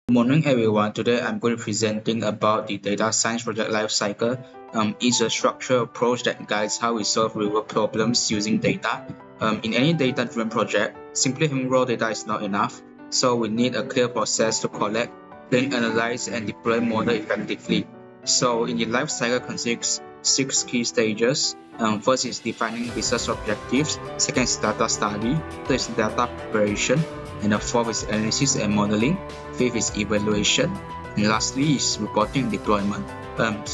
Good morning, everyone. Today I'm going to be presenting about the data science project lifecycle. It's a structured approach that guides how we solve real-world problems using data. In any data-driven project, simply having raw data is not enough, so we need a clear process to collect, then analyze, and deploy model effectively. So in the lifecycle consists 6 key stages. First is defining business objectives, second is data study, third is data preparation, and the fourth is analysis and modeling, fifth is evaluation, and lastly is reporting and deployment.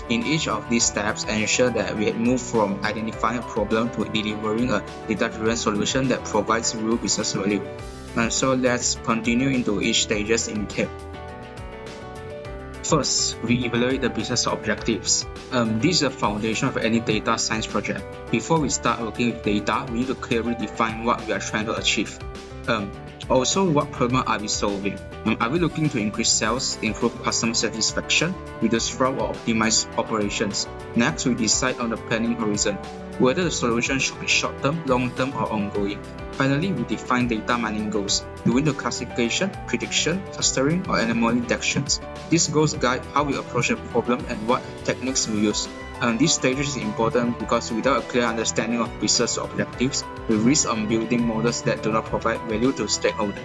In each of these steps, ensure that we move from identifying a problem to delivering a data-driven solution that provides real business value. So let's continue into each stages in detail. First, we evaluate the business objectives. This is the foundation of any data science project. Before we start working with data, we need to clearly define what we are trying to achieve. Also, what problem are we solving? Are we looking to increase sales, improve customer satisfaction, reduce fraud, or optimize operations? Next, we decide on the planning horizon, whether the solution should be short-term, long-term, or ongoing. Finally, we define data mining goals, doing the classification, prediction, clustering, or anomaly detections. These goals guide how we approach the problem and what techniques we use. This stage is important because without a clear understanding of business objectives, we risk on building models that do not provide value to stakeholders.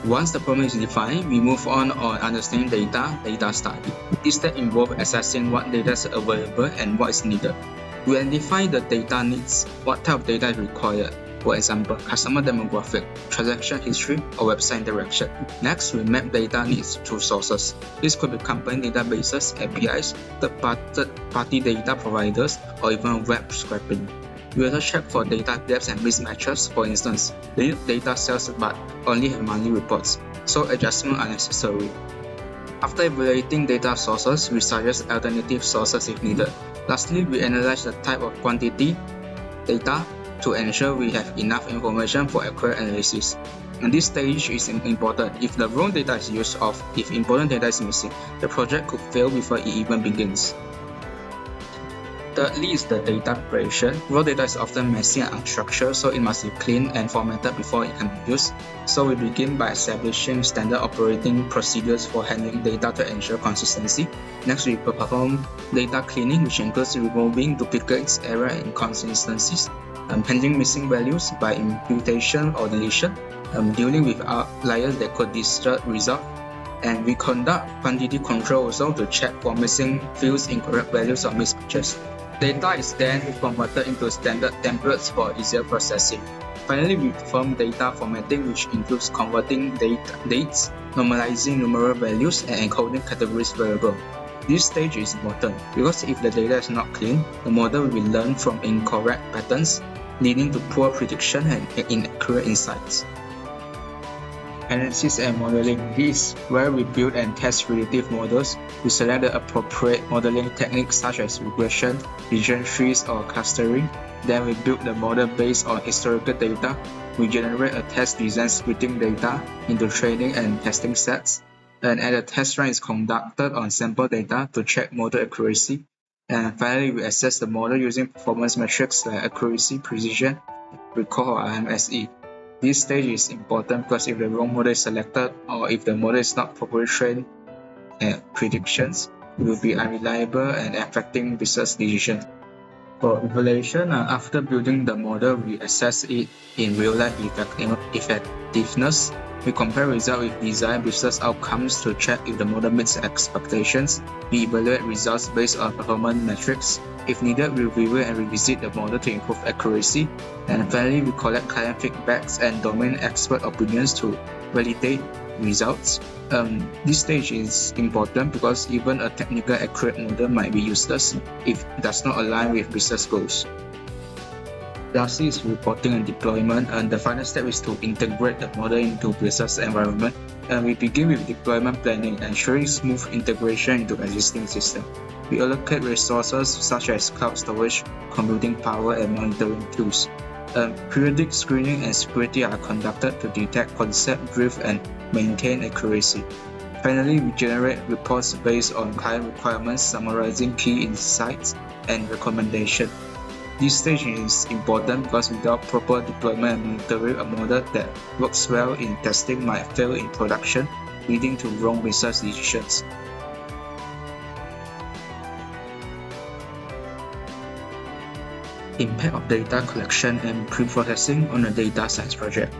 Once the problem is defined, we move on understanding data study. This step involves assessing what data is available and what is needed. We identify the data needs, what type of data is required. For example, customer demographic, transaction history, or website interaction. Next, we map data needs to sources. This could be company databases, APIs, third-party data providers, or even web scraping. We also check for data gaps and mismatches. For instance, they need data sales but only have monthly reports, so adjustments are necessary. After evaluating data sources, we suggest alternative sources if needed. Lastly, we analyze the type of quantity data to ensure we have enough information for accurate analysis. And this stage is important. If the wrong data is used or if important data is missing, the project could fail before it even begins. Thirdly is the data preparation. Raw data is often messy and unstructured, so it must be cleaned and formatted before it can be used. So we begin by establishing standard operating procedures for handling data to ensure consistency. Next, we perform data cleaning, which includes removing duplicates, errors, and inconsistencies, handling missing values by imputation or deletion, dealing with outliers that could distort results, and we conduct quantity control also to check for missing fields, incorrect values, or mismatches. Data is then converted into standard templates for easier processing. Finally, we perform data formatting, which includes converting dates, normalizing numeral values, and encoding categories variables. This stage is important because if the data is not clean, the model will learn from incorrect patterns, leading to poor prediction and inaccurate insights. Analysis and modeling. This is where we build and test predictive models. We select the appropriate modeling techniques such as regression, region trees, or clustering. Then we build the model based on historical data. We generate a test design splitting data into training and testing sets. And the test run is conducted on sample data to check model accuracy. And finally, we assess the model using performance metrics like accuracy, precision, recall, or IMSE. This stage is important because if the wrong model is selected or if the model is not properly trained, predictions will be unreliable and affecting business decisions. For evaluation, after building the model, we assess it in real-life effectiveness. We compare results with desired business outcomes to check if the model meets expectations. We evaluate results based on performance metrics. If needed, we review and revisit the model to improve accuracy. And finally, we collect client feedbacks and domain expert opinions to validate results. This stage is important because even a technical accurate model might be useless if it does not align with business goals. Lastly is reporting and deployment, and the final step is to integrate the model into business environment. And we begin with deployment planning, ensuring smooth integration into existing systems. We allocate resources such as cloud storage, computing power, and monitoring tools. Periodic screening and security are conducted to detect concept drift and maintain accuracy. Finally, we generate reports based on client requirements, summarizing key insights and recommendations. This stage is important because without proper deployment and monitoring, a model that works well in testing might fail in production. leading to wrong business decisions. Impact of data collection and pre-processing on a data science project.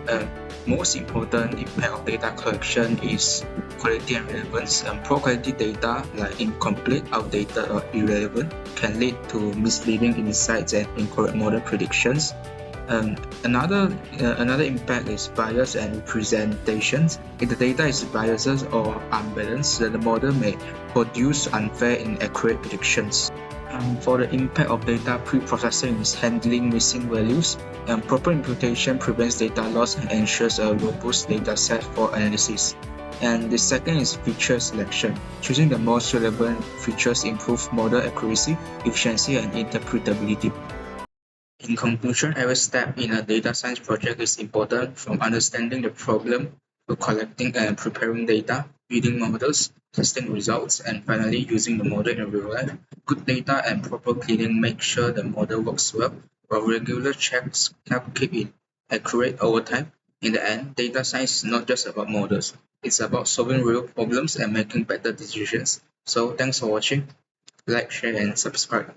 Most important impact of data collection is quality and relevance. Poor quality data, like incomplete, outdated, or irrelevant, can lead to misleading insights and incorrect model predictions. Another impact is bias and representations. If the data is biased or unbalanced, then the model may produce unfair and inaccurate predictions. For the impact of data pre-processing is handling missing values. Proper imputation prevents data loss and ensures a robust data set for analysis. And the second is feature selection. Choosing the most relevant features improve model accuracy, efficiency, and interpretability. In conclusion, every step in a data science project is important, from understanding the problem to collecting and preparing data, building models, testing results, and finally using the model in real life. Good data and proper cleaning make sure the model works well, while regular checks help keep it accurate over time. In the end, data science is not just about models. It's about solving real problems and making better decisions. So thanks for watching. Like, share, and subscribe.